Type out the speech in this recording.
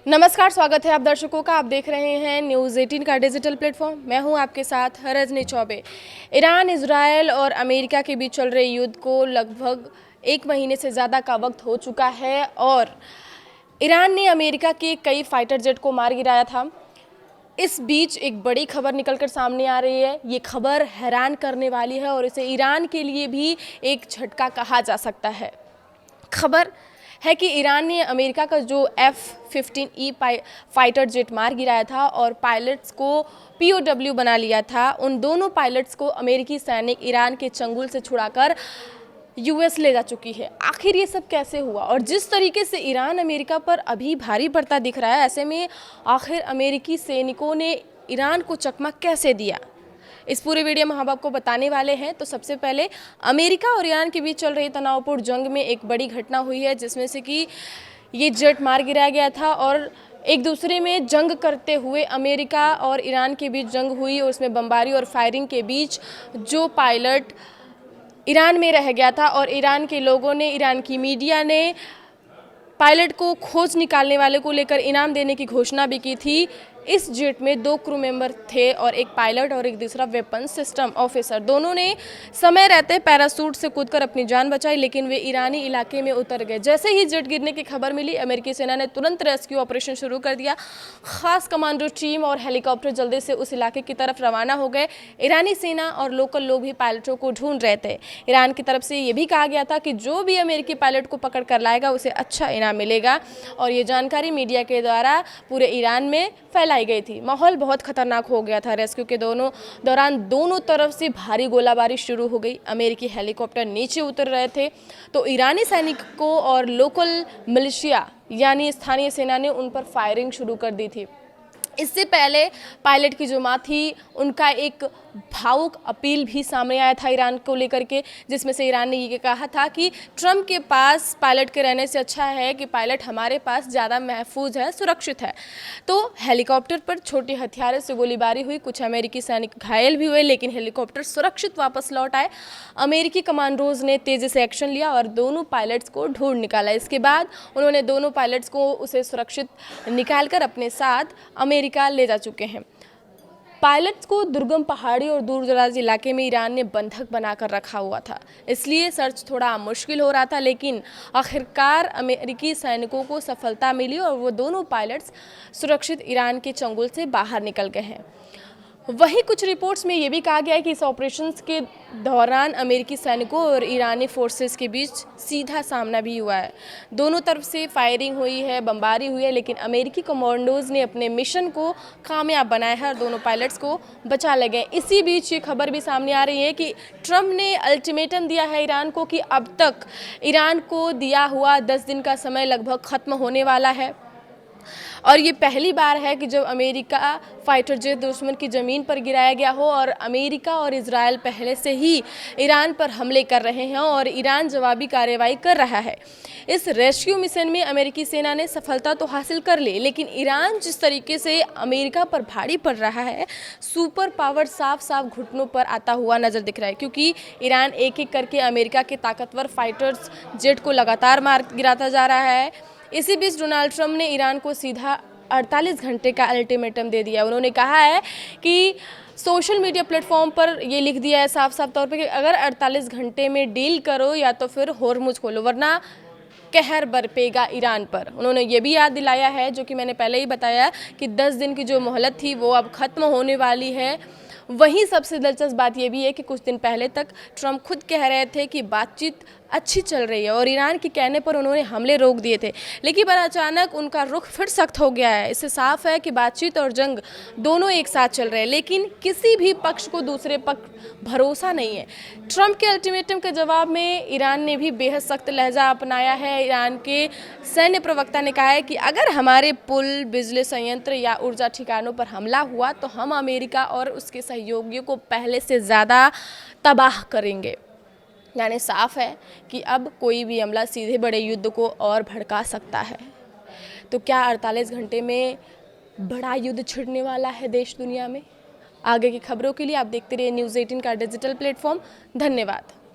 नमस्कार, स्वागत है आप दर्शकों का। आप देख रहे हैं न्यूज़ 18 का डिजिटल प्लेटफॉर्म। मैं हूं आपके साथ रजनी चौबे। ईरान, इजरायल और अमेरिका के बीच चल रहे युद्ध को लगभग 1 महीने से ज़्यादा का वक्त हो चुका है और ईरान ने अमेरिका के कई फाइटर जेट को मार गिराया था। इस बीच एक बड़ी खबर निकलकर सामने आ रही है। ये खबर हैरान करने वाली है और इसे ईरान के लिए भी एक झटका कहा जा सकता है। खबर है कि ईरान ने अमेरिका का जो F-15E फाइटर जेट मार गिराया था और पायलट्स को POW बना लिया था। उन दोनों पायलट्स को अमेरिकी सैनिक ईरान के चंगुल से छुड़ाकर US ले जा चुकी है। आखिर ये सब कैसे हुआ और जिस तरीके से ईरान अमेरिका पर अभी भारी पड़ता दिख रहा है, ऐसे में आखिर अमेरिकी सैनिकों ने ईरान को चकमा कैसे दिया, इस पूरे वीडियो में हम आपको बताने वाले हैं। तो सबसे पहले अमेरिका और ईरान के बीच चल रही तनावपूर्ण जंग में एक बड़ी घटना हुई है, जिसमें से कि ये जेट मार गिराया गया था और एक दूसरे में जंग करते हुए अमेरिका और ईरान के बीच जंग हुई और उसमें बमबारी और फायरिंग के बीच जो पायलट ईरान में रह गया था और ईरान के लोगों ने, ईरान की मीडिया ने पायलट को खोज निकालने वाले को लेकर इनाम देने की घोषणा भी की थी। इस जेट में 2 क्रू मेंबर थे और एक पायलट और एक दूसरा वेपन सिस्टम ऑफिसर। दोनों ने समय रहते पैराशूट से कूदकर अपनी जान बचाई, लेकिन वे ईरानी इलाके में उतर गए। जैसे ही जेट गिरने की खबर मिली, अमेरिकी सेना ने तुरंत रेस्क्यू ऑपरेशन शुरू कर दिया। खास कमांडो टीम और हेलीकॉप्टर जल्दी से उस इलाके की तरफ रवाना हो गए। ईरानी सेना और लोकल लोग भी पायलटों को ढूंढ रहे थे। ईरान की तरफ से ये भी कहा गया था कि जो भी अमेरिकी पायलट को पकड़ कर लाएगा उसे अच्छा इनाम मिलेगा और ये जानकारी मीडिया के द्वारा पूरे ईरान में फैलाई गई थी। माहौल बहुत खतरनाक हो गया था। रेस्क्यू के दौरान दोनों तरफ से भारी गोलाबारी शुरू हो गई। अमेरिकी हेलीकॉप्टर नीचे उतर रहे थे तो ईरानी सैनिकों और लोकल मिलिशिया यानी स्थानीय सेना ने उन पर फायरिंग शुरू कर दी थी। इससे पहले पायलट की जो मां थी, उनका एक भावुक अपील भी सामने आया था ईरान को लेकर के, जिसमें से ईरान ने ये कहा था कि ट्रंप के पास पायलट के रहने से अच्छा है कि पायलट हमारे पास ज़्यादा महफूज है, सुरक्षित है। तो हेलीकॉप्टर पर छोटे हथियारों से गोलीबारी हुई। कुछ अमेरिकी सैनिक घायल भी हुए, लेकिन हेलीकॉप्टर सुरक्षित वापस लौट आए। अमेरिकी कमांडोज ने तेज़ी से एक्शन लिया और दोनों पायलट्स को ढूंढ निकाला। इसके बाद उन्होंने दोनों पायलट्स को उसे सुरक्षित निकालकर अपने साथ अमेरिका ले जा चुके हैं। पायलट्स को दुर्गम पहाड़ी और दूर दराज इलाके में ईरान ने बंधक बनाकर रखा हुआ था, इसलिए सर्च थोड़ा मुश्किल हो रहा था, लेकिन आखिरकार अमेरिकी सैनिकों को सफलता मिली और वो दोनों पायलट्स सुरक्षित ईरान के चंगुल से बाहर निकल गए हैं। वहीं कुछ रिपोर्ट्स में ये भी कहा गया है कि इस ऑपरेशंस के दौरान अमेरिकी सैनिकों और ईरानी फोर्सेस के बीच सीधा सामना भी हुआ है। दोनों तरफ से फायरिंग हुई है, बमबारी हुई है, लेकिन अमेरिकी कमांडोज ने अपने मिशन को कामयाब बनाया है और दोनों पायलट्स को बचा ले गए। इसी बीच ये खबर भी सामने आ रही है कि ट्रंप ने अल्टीमेटम दिया है ईरान को कि अब तक ईरान को दिया हुआ 10 दिन का समय लगभग ख़त्म होने वाला है और ये पहली बार है कि जब अमेरिका फाइटर जेट दुश्मन की ज़मीन पर गिराया गया हो और अमेरिका और इजरायल पहले से ही ईरान पर हमले कर रहे हैं और ईरान जवाबी कार्रवाई कर रहा है। इस रेस्क्यू मिशन में अमेरिकी सेना ने सफलता तो हासिल कर ली, लेकिन ईरान जिस तरीके से अमेरिका पर भारी पड़ रहा है, सुपर पावर साफ साफ घुटनों पर आता हुआ नज़र दिख रहा है, क्योंकि ईरान एक एक करके अमेरिका के ताकतवर फाइटर्स जेट को लगातार मार गिराता जा रहा है। इसी बीच डोनाल्ड ट्रंप ने ईरान को सीधा 48 घंटे का अल्टीमेटम दे दिया। उन्होंने कहा है कि सोशल मीडिया प्लेटफॉर्म पर ये लिख दिया है साफ साफ तौर पे कि अगर 48 घंटे में डील करो या तो फिर होर्मुज खोलो, वरना कहर बरपेगा ईरान पर। उन्होंने ये भी याद दिलाया है, जो कि मैंने पहले ही बताया, कि 10 दिन की जो मोहलत थी वो अब ख़त्म होने वाली है। वहीं सबसे दिलचस्प बात यह भी है कि कुछ दिन पहले तक ट्रंप खुद कह रहे थे कि बातचीत अच्छी चल रही है और ईरान के कहने पर उन्होंने हमले रोक दिए थे, लेकिन पर अचानक उनका रुख फिर सख्त हो गया है। इससे साफ है कि बातचीत और जंग दोनों एक साथ चल रहे हैं, लेकिन किसी भी पक्ष को दूसरे पक्ष भरोसा नहीं है। ट्रंप के अल्टीमेटम के जवाब में ईरान ने भी बेहद सख्त लहजा अपनाया है। ईरान के सैन्य प्रवक्ता ने कहा है कि अगर हमारे पुल, बिजली संयंत्र या ऊर्जा ठिकानों पर हमला हुआ तो हम अमेरिका और उसके सहयोगियों को पहले से ज़्यादा तबाह करेंगे। यानी साफ है कि अब कोई भी हमला सीधे बड़े युद्ध को और भड़का सकता है। तो क्या 48 घंटे में बड़ा युद्ध छिड़ने वाला है देश दुनिया में? आगे की खबरों के लिए आप देखते रहिए न्यूज़ 18 का डिजिटल प्लेटफॉर्म। धन्यवाद।